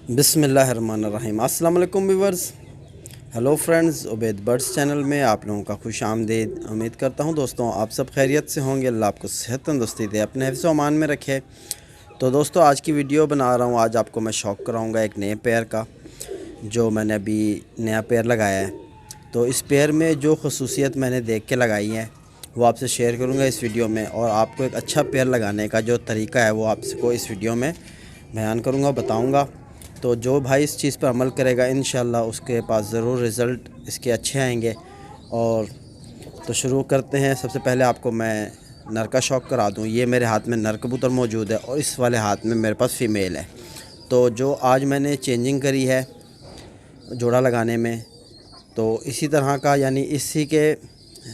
बिस्मिल्लाहिर्रहमानिर्रहीम। अस्सलाम वालेकुम viewers. Hello friends, Ubaid birds channel में आप लोगों का खुश आमदीद। उम्मीद करता हूँ दोस्तों आप सब खैरियत से होंगे। अल्लाह आपको सेहत तंदुरुस्ती दे, अपने हिफ्ज़ व अमान में रखे। तो दोस्तों आज की वीडियो बना रहा हूँ। आज आपको मैं शौक़ कराऊँगा एक नए पेयर का, जो मैंने अभी नया पेयर लगाया है। तो इस पेयर में जो खसूसियत मैंने देख के लगाई है वो आपसे शेयर करूँगा इस वीडियो में, और आपको एक अच्छा पेयर लगाने का जो तरीका है वो आपको इस वीडियो में बयान करूँगा, बताऊँगा। तो जो भाई इस चीज़ पर अमल करेगा इंशाल्लाह उसके पास ज़रूर रिज़ल्ट इसके अच्छे आएंगे। और तो शुरू करते हैं। सबसे पहले आपको मैं नर का शौक़ करा दूँ। ये मेरे हाथ में नर कबूतर मौजूद है और इस वाले हाथ में मेरे पास फ़ीमेल है। तो जो आज मैंने चेंजिंग करी है जोड़ा लगाने में, तो इसी तरह का यानी इसी के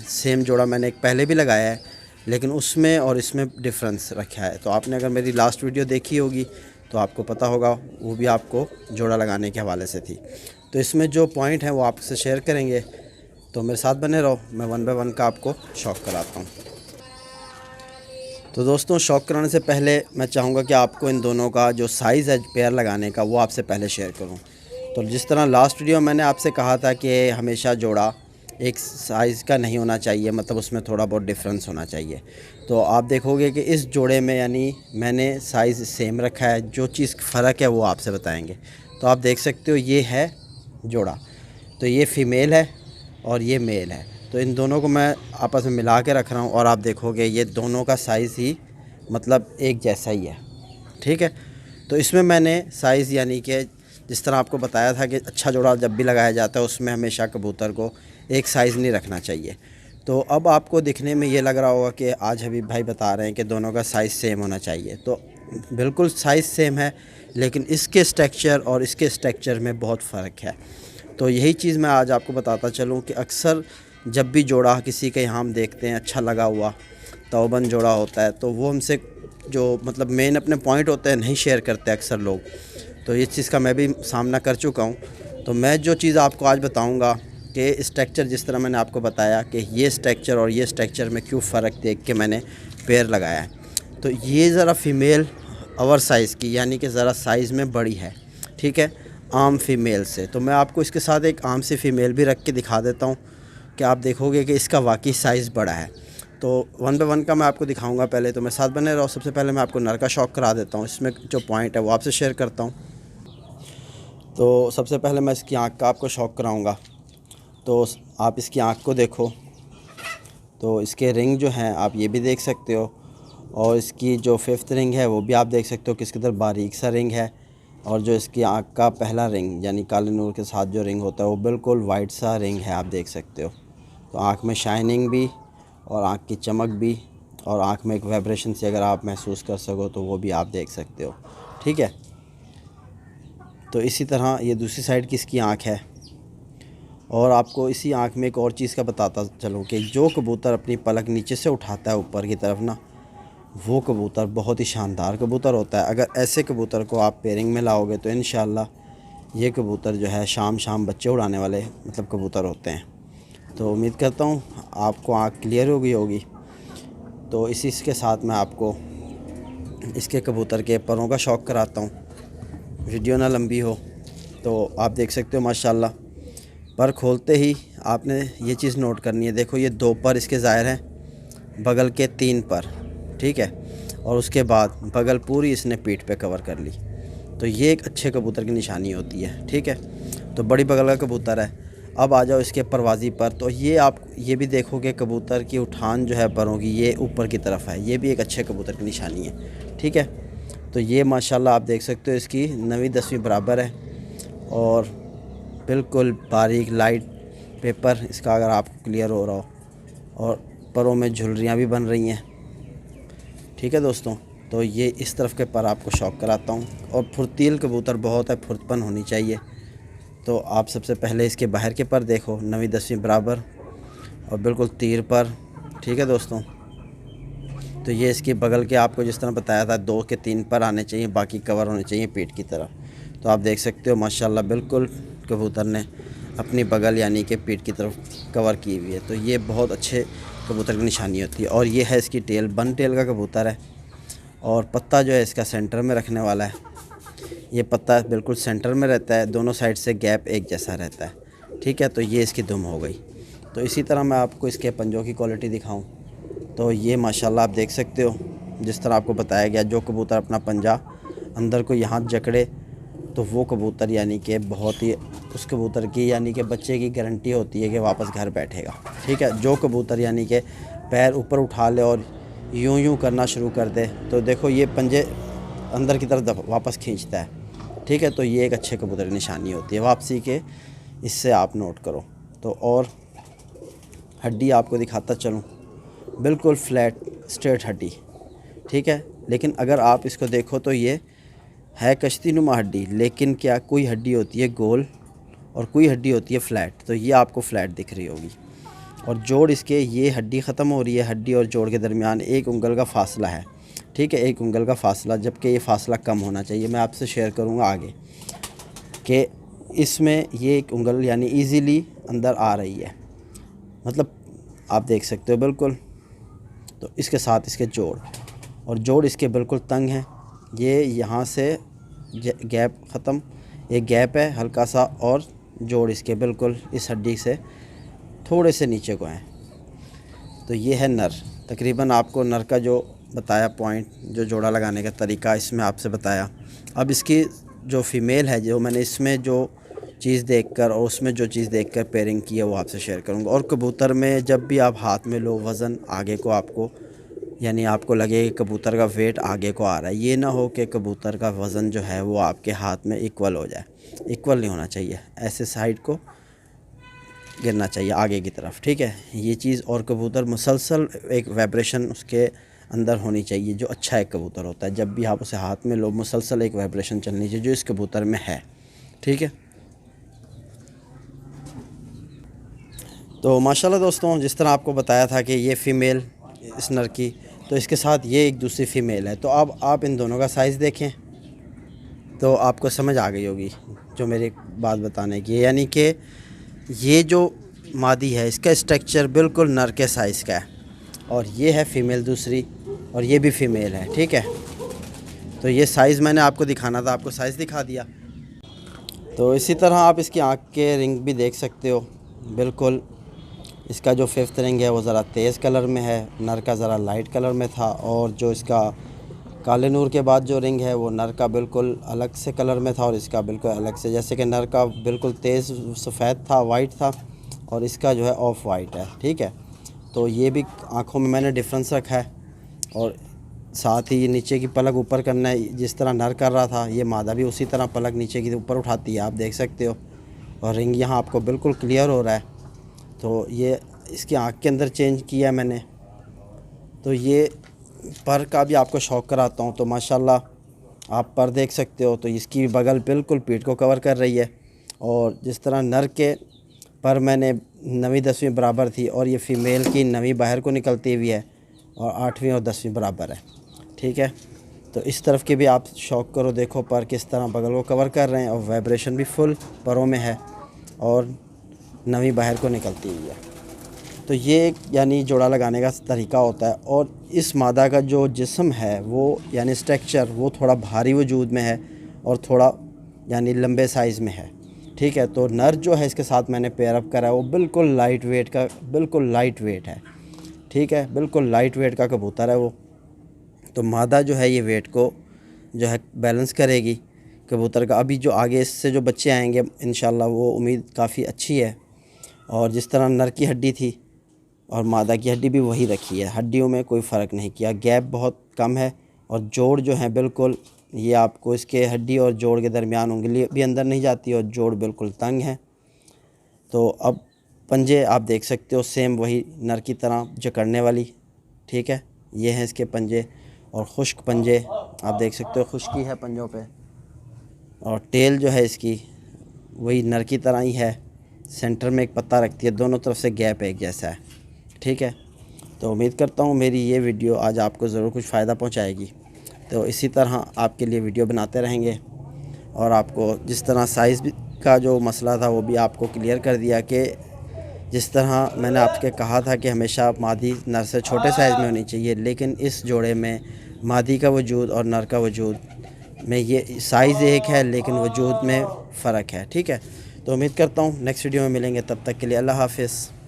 सेम जोड़ा मैंने एक पहले भी लगाया है, लेकिन उसमें और इसमें डिफरेंस रखा है। तो आपने अगर मेरी लास्ट वीडियो देखी होगी तो आपको पता होगा, वो भी आपको जोड़ा लगाने के हवाले से थी। तो इसमें जो पॉइंट हैं वो आपसे शेयर करेंगे, तो मेरे साथ बने रहो। मैं वन बाय वन का आपको शौक़ कराता हूँ। तो दोस्तों शौक़ कराने से पहले मैं चाहूँगा कि आपको इन दोनों का जो साइज़ है पेयर लगाने का वो आपसे पहले शेयर करूँ। तो जिस तरह लास्ट वीडियो मैंने आपसे कहा था कि हमेशा जोड़ा एक साइज़ का नहीं होना चाहिए, मतलब उसमें थोड़ा बहुत डिफरेंस होना चाहिए। तो आप देखोगे कि इस जोड़े में यानी मैंने साइज़ सेम रखा है, जो चीज़ फ़र्क है वो आपसे बताएंगे। तो आप देख सकते हो ये है जोड़ा, तो ये फ़ीमेल है और ये मेल है। तो इन दोनों को मैं आपस में मिला के रख रहा हूँ और आप देखोगे ये दोनों का साइज़ ही मतलब एक जैसा ही है, ठीक है। तो इसमें मैंने साइज़ यानी कि जिस तरह आपको बताया था कि अच्छा जोड़ा जब भी लगाया जाता है उसमें हमेशा कबूतर को एक साइज़ नहीं रखना चाहिए। तो अब आपको दिखने में ये लग रहा होगा कि आज हबीब भाई बता रहे हैं कि दोनों का साइज़ सेम होना चाहिए। तो बिल्कुल साइज़ सेम है, लेकिन इसके स्ट्रक्चर और इसके स्ट्रक्चर में बहुत फ़र्क है। तो यही चीज़ मैं आज आपको बताता चलूँ कि अक्सर जब भी जोड़ा किसी के यहाँ हम देखते हैं अच्छा लगा हुआ तौबन जोड़ा होता है, तो वो हमसे जो मतलब मेन अपने पॉइंट होते हैं नहीं शेयर करते अक्सर लोग। तो इस चीज़ का मैं भी सामना कर चुका हूँ। तो मैं जो चीज़ आपको आज बताऊँगा कि स्ट्रक्चर जिस तरह मैंने आपको बताया कि ये स्ट्रक्चर और ये स्ट्रक्चर में क्यों फ़र्क देख के मैंने पेयर लगाया है। तो ये ज़रा फ़ीमेल ओवर साइज़ की यानी कि ज़रा साइज़ में बड़ी है, ठीक है, आम फ़ीमेल से। तो मैं आपको इसके साथ एक आम सी फ़ीमेल भी रख के दिखा देता हूँ कि आप देखोगे कि इसका वाकई साइज़ बड़ा है। तो वन बाय वन का मैं आपको दिखाऊंगा। पहले तो मैं साथ बने रहो। सबसे पहले मैं आपको नर का शौक़ करा देता हूँ, इसमें जो पॉइंट है वो आपसे शेयर करता हूँ। तो सबसे पहले मैं इसकी आँख का आपको शौक़ कराऊँगा। तो आप इसकी आँख को देखो, तो इसके रिंग जो हैं आप ये भी देख सकते हो, और इसकी जो फिफ्थ रिंग है वो भी आप देख सकते हो किस कदर बारीक सा रिंग है। और जो इसकी आँख का पहला रिंग यानी काले नूर के साथ जो रिंग होता है वो बिल्कुल वाइट सा रिंग है, आप देख सकते हो। तो आँख में शाइनिंग भी और आँख की चमक भी, और आँख में एक वाइब्रेशन से अगर आप महसूस कर सको तो वो भी आप देख सकते हो, ठीक है। तो इसी तरह ये दूसरी साइड की इसकी आँख है। और आपको इसी आँख में एक और चीज़ का बताता चलूँ कि जो कबूतर अपनी पलक नीचे से उठाता है ऊपर की तरफ ना, वो कबूतर बहुत ही शानदार कबूतर होता है। अगर ऐसे कबूतर को आप पेयरिंग में लाओगे तो इंशाल्लाह ये कबूतर जो है शाम शाम बच्चे उड़ाने वाले मतलब कबूतर होते हैं। तो उम्मीद करता हूँ आपको आँख क्लियर हो गई होगी। तो इसी के साथ मैं आपको इसके कबूतर के परों का शौक़ कराता हूँ, वीडियो ना लंबी हो। तो आप देख सकते हो माशाल्लाह, पर खोलते ही आपने ये चीज़ नोट करनी है। देखो ये 2 पर इसके ज़ाहिर हैं, बगल के 3 पर, ठीक है, और उसके बाद बगल पूरी इसने पीठ पे कवर कर ली। तो ये एक अच्छे कबूतर की निशानी होती है, ठीक है। तो बड़ी बगल का कबूतर है। अब आ जाओ इसके परवाज़ी पर। तो ये आप ये भी देखोगे कबूतर की उठान जो है परों की ये ऊपर की तरफ है, ये भी एक अच्छे कबूतर की निशानी है, ठीक है। तो ये माशाल्लाह आप देख सकते हो इसकी 9वीं 10वीं बराबर है, और बिल्कुल बारीक लाइट पेपर इसका अगर आपको क्लियर हो रहा हो, और परों में झुर्रियाँ भी बन रही हैं, ठीक है दोस्तों। तो ये इस तरफ के पर आपको शौक़ कराता हूँ। और फुर्तील कबूतर बहुत है, फुर्तपन होनी चाहिए। तो आप सबसे पहले इसके बाहर के पर देखो, 9वीं 10वीं बराबर और बिल्कुल तीर पर, ठीक है दोस्तों। तो ये इसके बगल के आपको जिस तरह बताया था 2 के 3 पर आने चाहिए, बाकी कवर होने चाहिए पीठ की तरफ। तो आप देख सकते हो माशाल्लाह बिल्कुल कबूतर ने अपनी बगल यानी कि पीठ की तरफ कवर की हुई है। तो ये बहुत अच्छे कबूतर की निशानी होती है। और ये है इसकी टेल, बन टेल का कबूतर है, और पत्ता जो है इसका सेंटर में रखने वाला है। ये पत्ता बिल्कुल सेंटर में रहता है, दोनों साइड से गैप एक जैसा रहता है। ठीक है, तो ये इसकी दुम हो गई। तो इसी तरह मैं आपको इसके पंजों की क्वालिटी दिखाऊं तो ये माशाल्लाह आप देख सकते हो, जिस तरह आपको बताया गया, जो कबूतर अपना पंजा अंदर को यहाँ जकड़े तो वो कबूतर यानी कि बहुत ही उस कबूतर की यानी कि बच्चे की गारंटी होती है कि वापस घर बैठेगा। ठीक है, जो कबूतर यानी कि पैर ऊपर उठा ले और यूं यूं करना शुरू कर दे तो देखो ये पंजे अंदर की तरफ वापस खींचता है। ठीक है, तो ये एक अच्छे कबूतर की निशानी होती है वापसी के, इससे आप नोट करो। तो और हड्डी आपको दिखाता चलूँ, बिल्कुल फ्लैट स्ट्रेट हड्डी। ठीक है, लेकिन अगर आप इसको देखो तो ये है कश्ती नुमा हड्डी, लेकिन क्या कोई हड्डी होती है गोल और कोई हड्डी होती है फ्लैट, तो ये आपको फ्लैट दिख रही होगी। और जोड़ इसके ये हड्डी ख़त्म हो रही है, हड्डी और जोड़ के दरमियान 1 उंगल का फासला है। ठीक है, 1 उंगल का फासला, जबकि ये फासला कम होना चाहिए। मैं आपसे शेयर करूँगा आगे कि इसमें ये 1 उंगल यानी ईज़िली अंदर आ रही है, मतलब आप देख सकते हो बिल्कुल। तो इसके साथ इसके जोड़, और जोड़ इसके बिल्कुल तंग हैं। ये यहाँ से गैप ख़त्म, एक गैप है हल्का सा, और जोड़ इसके बिल्कुल इस हड्डी से थोड़े से नीचे को हैं। तो ये है नर। तकरीबन आपको नर का जो बताया पॉइंट, जो जोड़ा लगाने का तरीका इसमें आपसे बताया। अब इसकी जो फ़ीमेल है, जो मैंने इसमें जो चीज़ देखकर और उसमें जो चीज़ देखकर पेयरिंग की है वो आपसे शेयर करूँगा। और कबूतर में जब भी आप हाथ में लो, वज़न आगे को आपको यानी आपको लगे कि कबूतर का वेट आगे को आ रहा है, ये ना हो कि कबूतर का वज़न जो है वो आपके हाथ में इक्वल हो जाए। इक्वल नहीं होना चाहिए, ऐसे साइड को गिरना चाहिए आगे की तरफ। ठीक है, ये चीज़। और कबूतर मुसलसल एक वाइब्रेशन उसके अंदर होनी चाहिए, जो अच्छा एक कबूतर होता है। जब भी आप उसे हाथ में लो, मुसलसल एक वाइब्रेशन चलनी चाहिए, जो इस कबूतर में है। ठीक है, तो माशाल्लाह दोस्तों, जिस तरह आपको बताया था कि ये फ़ीमेल इस नर की, तो इसके साथ ये एक दूसरी फ़ीमेल है। तो अब आप इन दोनों का साइज़ देखें तो आपको समझ आ गई होगी जो मेरी बात बताने की, यानी कि ये जो मादी है इसका स्ट्रक्चर बिल्कुल नर के साइज़ का है, और ये है फ़ीमेल दूसरी, और ये भी फ़ीमेल है। ठीक है, तो ये साइज़ मैंने आपको दिखाना था, आपको साइज़ दिखा दिया। तो इसी तरह आप इसकी आँख के रिंग भी देख सकते हो। बिल्कुल इसका जो 5th रिंग है वो ज़रा तेज़ कलर में है, नर का ज़रा लाइट कलर में था। और जो इसका काले नूर के बाद जो रिंग है वो नर का बिल्कुल अलग से कलर में था और इसका बिल्कुल अलग से, जैसे कि नर का बिल्कुल तेज़ सफ़ेद था, वाइट था, और इसका जो है ऑफ वाइट है। ठीक है, तो ये भी आँखों में मैंने डिफरेंस रखा है। और साथ ही नीचे की पलक ऊपर करना है, जिस तरह नर कर रहा था, ये मादा भी उसी तरह पलक नीचे की ऊपर उठाती है, आप देख सकते हो। और रिंग यहाँ आपको बिल्कुल क्लियर हो रहा है। तो ये इसकी आँख के अंदर चेंज किया है मैंने। तो ये पर का भी आपको शौक़ कराता हूँ। तो माशाल्लाह आप पर देख सकते हो, तो इसकी बगल बिल्कुल पीठ को कवर कर रही है। और जिस तरह नर के पर मैंने 9वीं 10वीं बराबर थी, और ये फ़ीमेल की 9वीं बाहर को निकलती हुई है और 8वीं और 10वीं बराबर है। ठीक है, तो इस तरफ के भी आप शौक़ करो, देखो पर किस तरह बगल को कवर कर रहे हैं, और वाइब्रेशन भी फुल परों में है और 9वीं बाहर को निकलती हुई है। तो ये यानी जोड़ा लगाने का तरीका होता है। और इस मादा का जो जिस्म है वो यानी स्ट्रक्चर वो थोड़ा भारी वजूद में है और थोड़ा यानी लंबे साइज़ में है। ठीक है, तो नर जो है इसके साथ मैंने पेयर अप करा है वो बिल्कुल लाइट वेट का, बिल्कुल लाइट वेट है। ठीक है, बिल्कुल लाइट वेट का कबूतर है वो। तो मादा जो है ये वेट को जो है बैलेंस करेगी कबूतर का। अभी जो आगे इससे जो बच्चे आएंगे इंशाल्लाह वो उम्मीद काफ़ी अच्छी है। और जिस तरह नर की हड्डी थी और मादा की हड्डी भी वही रखी है, हड्डियों में कोई फ़र्क नहीं किया, गैप बहुत कम है। और जोड़ जो है बिल्कुल, ये आपको इसके हड्डी और जोड़ के दरमियान उंगली भी अंदर नहीं जाती और जोड़ बिल्कुल तंग है। तो अब पंजे आप देख सकते हो सेम वही नर की तरह जकड़ने वाली। ठीक है, ये हैं इसके पंजे, और खुश्क पंजे आप देख सकते हो, खुश्की है पंजों पे। और टेल जो है इसकी वही नर की तरह ही है, सेंटर में एक पत्ता रखती है, दोनों तरफ से गैप एक जैसा है। ठीक है, तो उम्मीद करता हूँ मेरी ये वीडियो आज आपको ज़रूर कुछ फ़ायदा पहुँचाएगी। तो इसी तरह आपके लिए वीडियो बनाते रहेंगे, और आपको जिस तरह साइज़ का जो मसला था वो भी आपको क्लियर कर दिया कि जिस तरह मैंने आपके कहा था कि हमेशा मादी नर से छोटे साइज़ में होनी चाहिए, लेकिन इस जोड़े में मादी का वजूद और नर का वजूद में ये साइज़ एक है लेकिन वजूद में फ़र्क है। ठीक है, तो उम्मीद करता हूँ नेक्स्ट वीडियो में मिलेंगे, तब तक के लिए अल्लाह हाफ़िज़।